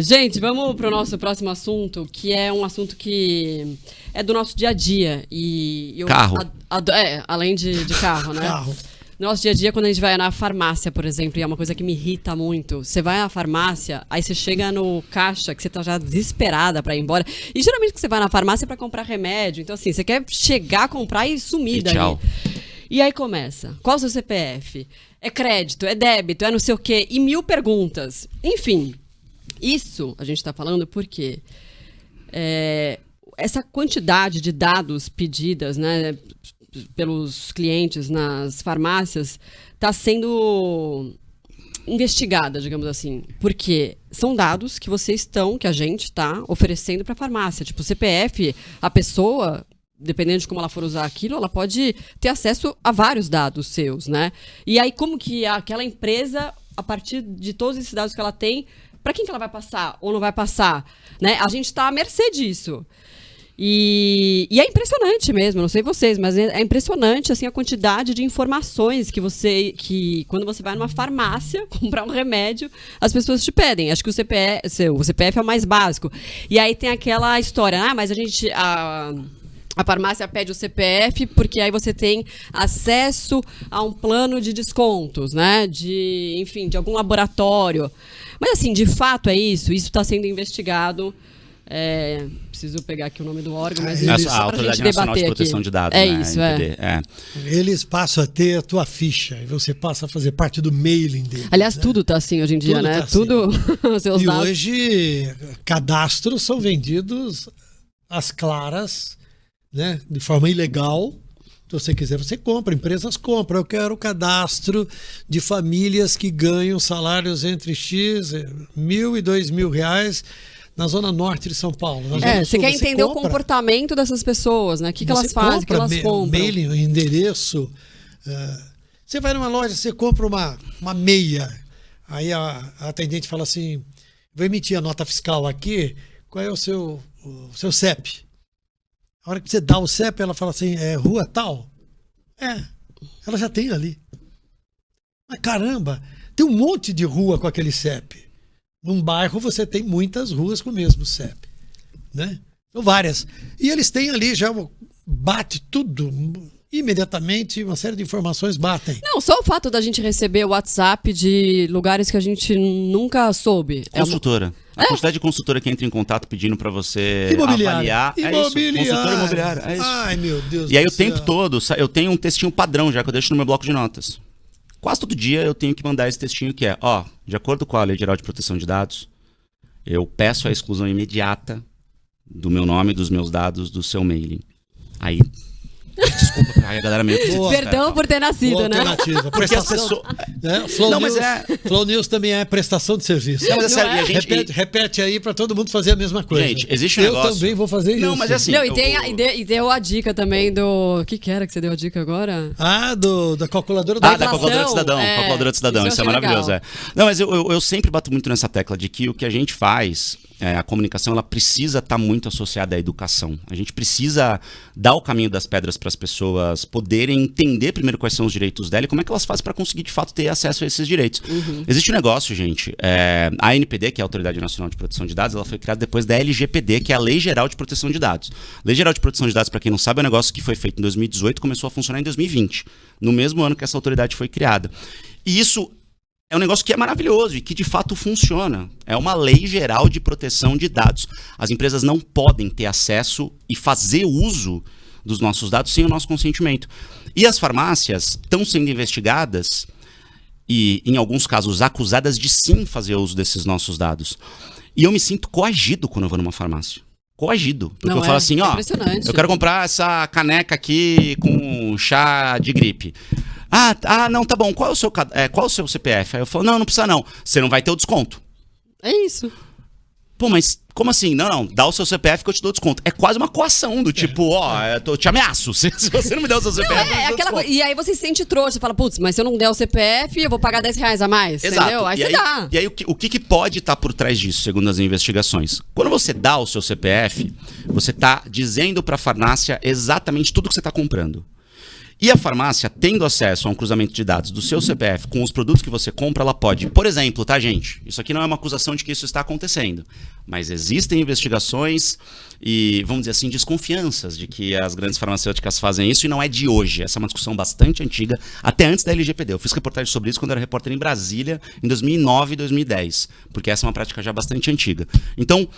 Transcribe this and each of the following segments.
Gente, vamos para o nosso próximo assunto, que é um assunto que é do nosso dia a dia. Carro. Além de carro, né? Carro. No nosso dia a dia, quando a gente vai na farmácia, por exemplo, e é uma coisa que me irrita muito. Você vai na farmácia, aí você chega no caixa, que você tá já desesperada pra ir embora. E geralmente que você vai na farmácia é pra comprar remédio. Então, assim, você quer chegar, comprar e sumir daí. Tchau. E aí começa. Qual é o seu CPF? É crédito? É débito? É não sei o quê? E 1000 perguntas. Enfim, isso a gente tá falando porque essa quantidade de dados pedidas, né, pelos clientes nas farmácias está sendo investigada, digamos assim, porque são dados que que a gente está oferecendo para a farmácia. Tipo, o CPF, a pessoa, dependendo de como ela for usar aquilo, ela pode ter acesso a vários dados seus, né? E aí, como que aquela empresa, a partir de todos esses dados que ela tem, para quem que ela vai passar ou não vai passar, né? A gente está à mercê disso. E é impressionante mesmo, não sei vocês, mas é impressionante assim, a quantidade de informações que quando você vai numa farmácia comprar um remédio, as pessoas te pedem. Acho que o CPF é o mais básico. E aí tem aquela história, mas a farmácia pede o CPF porque aí você tem acesso a um plano de descontos, né? Enfim, de algum laboratório. Mas assim, de fato é isso está sendo investigado. Preciso pegar aqui o nome do órgão, mas a Autoridade Nacional de Proteção de Dados, né? Isso, Eles passam a ter a tua ficha e você passa a fazer parte do mailing deles. Aliás, né? tudo tá assim hoje em dia, Tudo né? tá assim. Tudo seus E dados. hoje, cadastros são vendidos às claras, né? De forma ilegal. Se você quiser, você compra, empresas compram. Eu quero o cadastro de famílias que ganham salários entre X, R$1.000 e R$2.000 na zona norte de São Paulo. Você quer entender o comportamento dessas pessoas, né? O que elas fazem, o que elas compram. Mailing, endereço. Você vai numa loja, você compra uma meia. Aí a atendente fala assim, vou emitir a nota fiscal aqui, qual é o seu CEP? A hora que você dá o CEP, ela fala assim, rua tal? Ela já tem ali. Mas caramba, tem um monte de rua com aquele CEP. Num bairro você tem muitas ruas com o mesmo CEP, né? São várias. E eles têm ali, já bate tudo, imediatamente uma série de informações batem. Não, só o fato da gente receber o WhatsApp de lugares que a gente nunca soube. Consultora. A quantidade de consultora que entra em contato pedindo para você avaliar. Consultora imobiliária. É isso. Ai, meu Deus. E aí o tempo todo, eu tenho um textinho padrão já que eu deixo no meu bloco de notas. Quase todo dia eu tenho que mandar esse textinho que é, de acordo com a Lei Geral de Proteção de Dados, eu peço a exclusão imediata do meu nome, dos meus dados, do seu mailing. Aí, desculpa, a galera meio que... Perdão por ter nascido, boa né? Alternativa. Prestação, Flow News também é prestação de serviço. Não, mas é sério, repete aí para todo mundo fazer a mesma coisa. Gente, existe um negócio... Eu também vou fazer isso. Não, mas é assim... Não, e deu a dica também do... O que era que você deu a dica agora? Da calculadora da calculadora do cidadão. Calculadora do cidadão, isso é maravilhoso. Não, mas eu sempre bato muito nessa tecla de que o que a gente faz... a comunicação ela precisa estar muito associada à educação. A gente precisa dar o caminho das pedras para as pessoas poderem entender primeiro quais são os direitos dela e como é que elas fazem para conseguir de fato ter acesso a esses direitos. Uhum. Existe um negócio, gente. A ANPD, que é a Autoridade Nacional de Proteção de Dados, ela foi criada depois da LGPD, que é a Lei Geral de Proteção de Dados. Lei Geral de Proteção de Dados, para quem não sabe, é um negócio que foi feito em 2018 e começou a funcionar em 2020, no mesmo ano que essa autoridade foi criada. E isso é um negócio que é maravilhoso e que de fato funciona. É uma lei geral de proteção de dados. As empresas não podem ter acesso e fazer uso dos nossos dados sem o nosso consentimento. E as farmácias estão sendo investigadas e, em alguns casos, acusadas de sim fazer uso desses nossos dados. E eu me sinto coagido quando eu vou numa farmácia. Coagido. Porque eu falo assim, eu quero comprar essa caneca aqui com chá de gripe. Não, tá bom. Qual é o seu CPF? Aí eu falo, não precisa não. Você não vai ter o desconto. É isso. Pô, mas como assim? Não, dá o seu CPF que eu te dou desconto. É quase uma coação do tipo, eu te ameaço. Se você não me der o seu CPF, aquela coisa. E aí você se sente trouxa. Você fala, putz, mas se eu não der o CPF, eu vou pagar R$10 a mais. Exato. Entendeu? Aí você dá. E aí o que pode estar por trás disso, segundo as investigações? Quando você dá o seu CPF, você está dizendo para a farmácia exatamente tudo que você está comprando. E a farmácia, tendo acesso a um cruzamento de dados do seu CPF com os produtos que você compra, ela pode, por exemplo, tá, gente? Isso aqui não é uma acusação de que isso está acontecendo, mas existem investigações e, vamos dizer assim, desconfianças de que as grandes farmacêuticas fazem isso, e não é de hoje. Essa é uma discussão bastante antiga, até antes da LGPD. Eu fiz reportagem sobre isso quando eu era repórter em Brasília, em 2009 e 2010, porque essa é uma prática já bastante antiga. Então,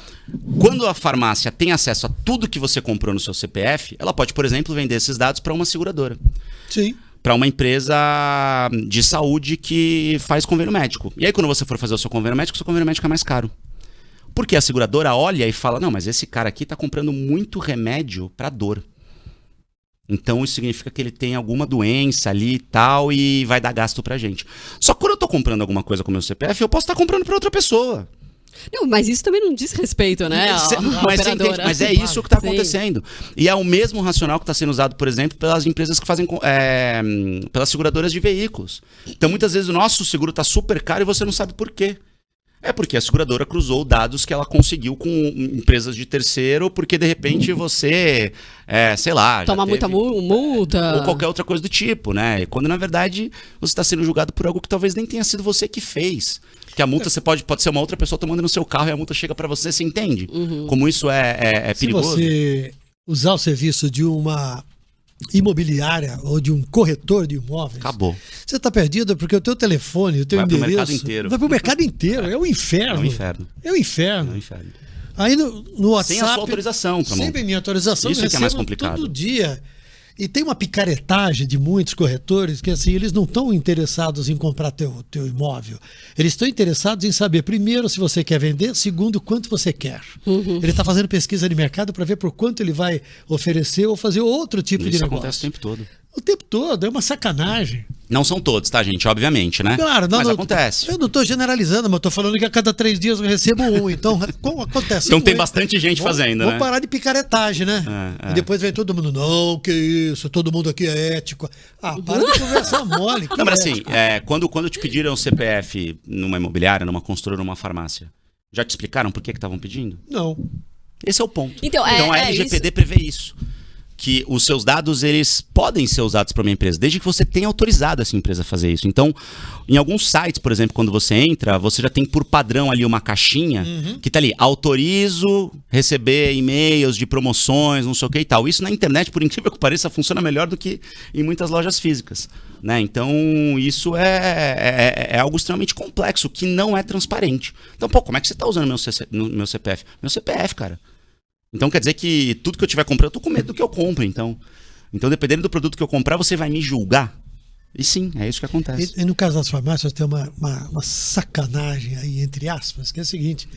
quando a farmácia tem acesso a tudo que você comprou no seu CPF, ela pode, por exemplo, vender esses dados para uma seguradora. Sim. Para uma empresa de saúde que faz convênio médico. E aí, quando você for fazer o seu convênio médico é mais caro. Porque a seguradora olha e fala, não, mas esse cara aqui está comprando muito remédio para dor. Então, isso significa que ele tem alguma doença ali e tal, e vai dar gasto pra gente. Só que quando eu estou comprando alguma coisa com o meu CPF, eu posso estar comprando para outra pessoa. Não, mas isso também não diz respeito, né? Mas é isso que está acontecendo. E é o mesmo racional que está sendo usado, por exemplo, pelas empresas que fazem pelas seguradoras de veículos. Então, muitas vezes o nosso seguro está super caro e você não sabe por quê. É porque a seguradora cruzou dados que ela conseguiu com empresas de terceiro, porque de repente você, sei lá... Toma muita multa. Ou qualquer outra coisa do tipo, né? Quando na verdade você está sendo julgado por algo que talvez nem tenha sido você que fez. Que a multa você pode ser uma outra pessoa tomando no seu carro e a multa chega para você, você entende? Como isso é perigoso. Se você usar o serviço de uma imobiliária ou de um corretor de imóveis, acabou. Você está perdido porque o teu telefone, o teu endereço... Vai pro mercado inteiro. Vai pro mercado inteiro. É um inferno. É um inferno. É um inferno. É um inferno. Aí no WhatsApp... Sem a sua autorização. Sempre minha autorização. Isso que é mais complicado. Todo dia. E tem uma picaretagem de muitos corretores que assim, eles não estão interessados em comprar teu imóvel. Eles estão interessados em saber, primeiro, se você quer vender, segundo, quanto você quer. Ele está fazendo pesquisa de mercado para ver por quanto ele vai oferecer ou fazer outro tipo de negócio. Isso acontece o tempo todo. O tempo todo, é uma sacanagem. Não são todos, tá, gente? Obviamente, né? Claro, mas acontece. Eu não estou generalizando, mas estou falando que a cada 3 dias eu recebo um. Então, como acontece? Então tem bastante gente fazendo, né? Vamos parar de picaretagem, né? E depois vem todo mundo, não, que isso, todo mundo aqui é ético. Ah, para de conversar mole. Não, mas assim, quando te pediram o CPF numa imobiliária, numa construtora, numa farmácia, já te explicaram por que estavam pedindo? Não. Esse é o ponto. Então a LGPD prevê isso. Que os seus dados, eles podem ser usados para uma empresa, desde que você tenha autorizado essa empresa a fazer isso. Então, em alguns sites, por exemplo, quando você entra, você já tem por padrão ali uma caixinha que tá ali, autorizo receber e-mails de promoções, não sei o que e tal. Isso na internet, por incrível que pareça, funciona melhor do que em muitas lojas físicas, né? Então, isso é algo extremamente complexo, que não é transparente. Então, como é que você tá usando meu CPF? Meu CPF, cara. Então quer dizer que tudo que eu tiver comprando, eu tô com medo do que eu compro, então dependendo do produto que eu comprar, você vai me julgar? E sim, é isso que acontece. E no caso das farmácias tem uma sacanagem aí, entre aspas, que é o seguinte,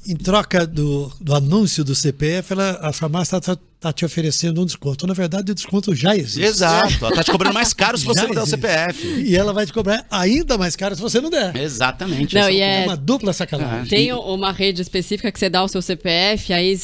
em troca do anúncio do CPF, a farmácia está te oferecendo um desconto. Na verdade, o desconto já existe. Exato. Ela está te cobrando mais caro se você não der o CPF. E ela vai te cobrar ainda mais caro se você não der. Exatamente. Não, é uma dupla sacanagem. Tem uma rede específica que você dá o seu CPF, aí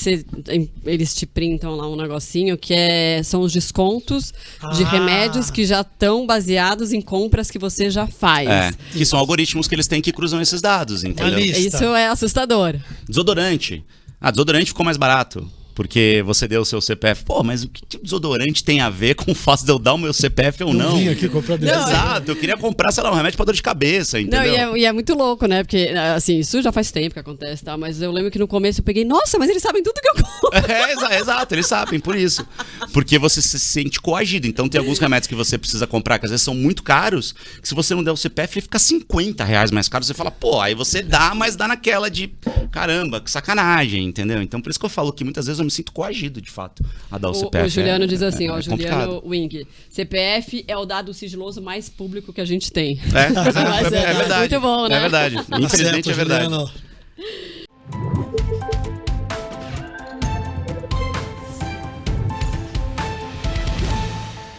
eles te printam lá um negocinho que são os descontos de remédios que já estão baseados em compras que você já faz. Que são algoritmos que eles têm que cruzam esses dados, entendeu? Isso é assustador. Desodorante. Desodorante ficou mais barato. Porque você deu o seu CPF. Pô, mas o que desodorante tem a ver com o fato de eu dar o meu CPF ou não? Eu vim aqui comprar desodorante. Exato, eu queria comprar, sei lá, um remédio pra dor de cabeça, entendeu? Não, e é muito louco, né? Porque, assim, isso já faz tempo que acontece, tá? Mas eu lembro que no começo eu peguei, nossa, mas eles sabem tudo que eu compro. Exato, eles sabem, por isso. Porque você se sente coagido. Então tem alguns remédios que você precisa comprar, que às vezes são muito caros, que se você não der o CPF, ele fica R$50 mais caro. Você fala, pô, aí você dá, mas dá naquela de, caramba, que sacanagem, entendeu? Então por isso que eu falo que muitas vezes eu me sinto coagido, de fato, a dar o CPF. O Juliano diz assim, Juliano Wing, CPF é o dado sigiloso mais público que a gente tem. É verdade. Muito bom, né? É verdade. Infelizmente é verdade. Juliano.